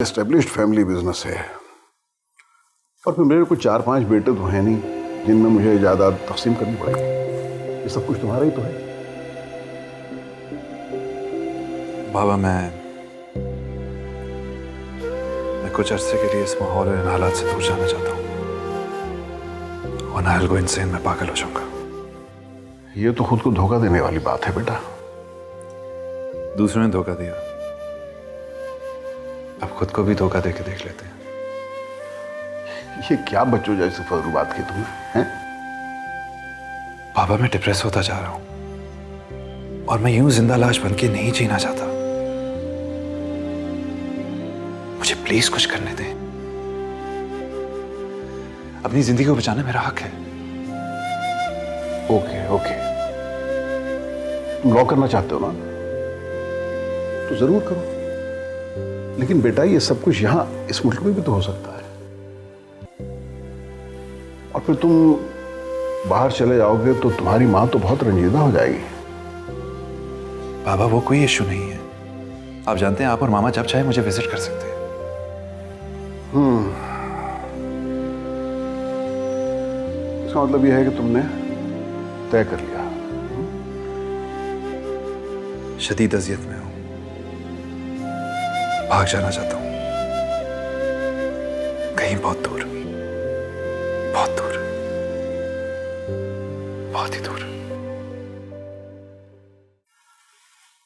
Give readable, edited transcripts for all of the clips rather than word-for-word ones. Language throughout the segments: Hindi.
एस्टेब्लिश्ड फैमिली बिजनेस है और फिर मेरे को 4-5 बेटे तो हैं नहीं जिनमें मुझे जायदाद तकसीम करनी पड़ेगी। ये सब कुछ तुम्हारा ही तो है। बाबा मैं कुछ अरसे के लिए इस माहौल और इन हालात से दूर जाना चाहता हूँ, वरना I'll go insane, मैं पागल हो जाऊंगा। ये तो खुद को धोखा देने वाली बात है बेटा। दूसरों ने धोखा दिया, अब खुद को भी धोखा देके देख लेते हैं। ये क्या बच्चों जैसी फालतू बात की तुमने, हैं? बाबा मैं डिप्रेस होता जा रहा हूं और मैं यूं जिंदा लाश बन के नहीं जीना चाहता। मुझे प्लीज कुछ करने दें। अपनी जिंदगी को बचाना मेरा हक है। ओके ओके, तुम लॉ करना चाहते हो ना, तो जरूर करो, लेकिन बेटा ये सब कुछ यहां इस मुल्क में भी तो हो सकता है। और फिर तुम बाहर चले जाओगे तो तुम्हारी मां तो बहुत रंजीदा हो जाएगी। बाबा वो कोई इश्यू नहीं है, आप जानते हैं आप और मामा जब चाहे मुझे विजिट कर सकते हैं। इसका मतलब यह है कि तुमने तय कर लिया। शदीद अजियत में हूं, भाग जाना चाहता हूं कहीं बहुत दूर, बहुत दूर, बहुत ही दूर।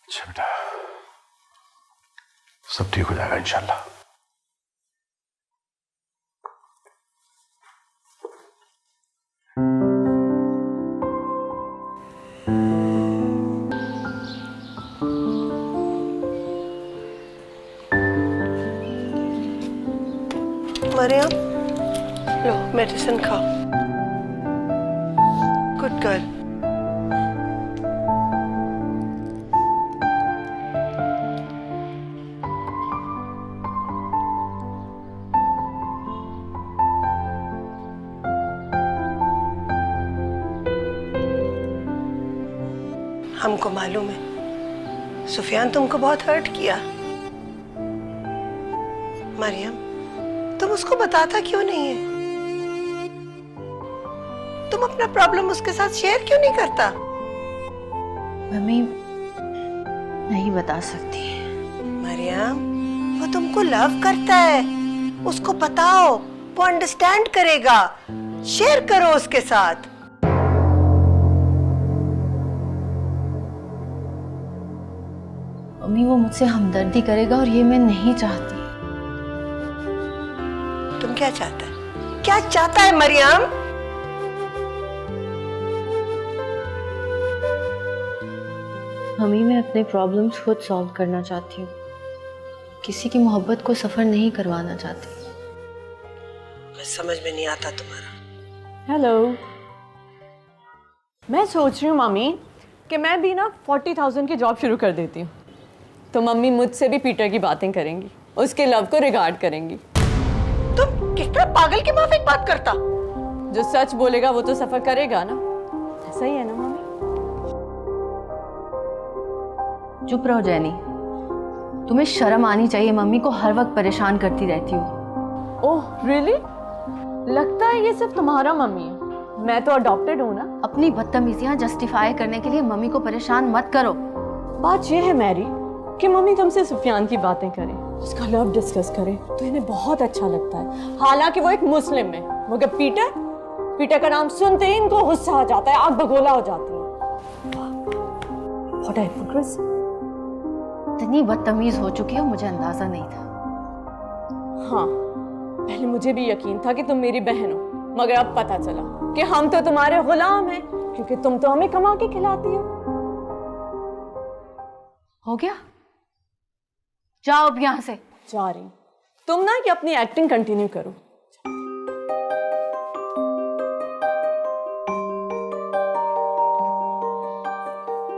अच्छा बेटा, सब ठीक हो जाएगा इंशाल्लाह। मरियम, लो मेडिसिन खाओ। Good girl. हमको मालूम है सुफियान तुमको बहुत हर्ट किया। मरियम, तुम उसको बताता क्यों नहीं है? तुम अपना प्रॉब्लम उसके साथ शेयर क्यों नहीं करता? मम्मी नहीं बता सकती। मरियम, वो तुमको लव करता है, उसको बताओ, वो अंडरस्टैंड करेगा। शेयर करो उसके साथ। मम्मी वो मुझसे हमदर्दी करेगा और ये मैं नहीं चाहती। तुम क्या चाहता है? क्या चाहता है मरियम? मम्मी मैं अपने प्रॉब्लम्स खुद सॉल्व करना चाहती हूँ, किसी की मोहब्बत को सफर नहीं करवाना चाहती। मैं समझ में नहीं आता तुम्हारा। हेलो, मैं सोच रही हूँ मम्मी कि मैं भी ना 40,000 की जॉब शुरू कर देती हूँ, तो मम्मी मुझसे भी पीटर की बातें करेंगी, उसके लव को रिगार्ड करेंगी। तुम किस तरह पागल के माफिक बात करता? जो सच बोलेगा वो तो सफर करेगा ना, ऐसा ही है ना मम्मी? चुप रहो जैनी, तुम्हें शर्म आनी चाहिए। मम्मी को हर वक्त परेशान करती रहती हो। Oh really? लगता है ये सब तुम्हारा मम्मी है, मैं तो अडॉप्टेड हूँ ना। अपनी बदतमीजियां जस्टिफाई करने के लिए मम्मी को परेशान मत करो। बात ये है मैरी कि मम्मी तुमसे सुफियान की बातें करें, उसका लव डिस्कस करें तो इन्हें बहुत अच्छा लगता है। हालांकि वो एक मुस्लिम है, मगर पीटर का नाम सुनते ही इनको गुस्सा आ जाता है, आग बगोला हो जाती है। What a hypocrisy. इतनी बदतमीज हो चुकी हो, मुझे अंदाजा नहीं था। हाँ, पहले मुझे भी यकीन था कि तुम मेरी बहन हो, मगर अब पता चला कि हम तो तुम्हारे गुलाम हैं, क्योंकि तुम तो हमें कमा के खिलाती हो। हो गया, जाओ अब यहाँ से। जा रही तुम ना कि अपनी एक्टिंग कंटिन्यू करो।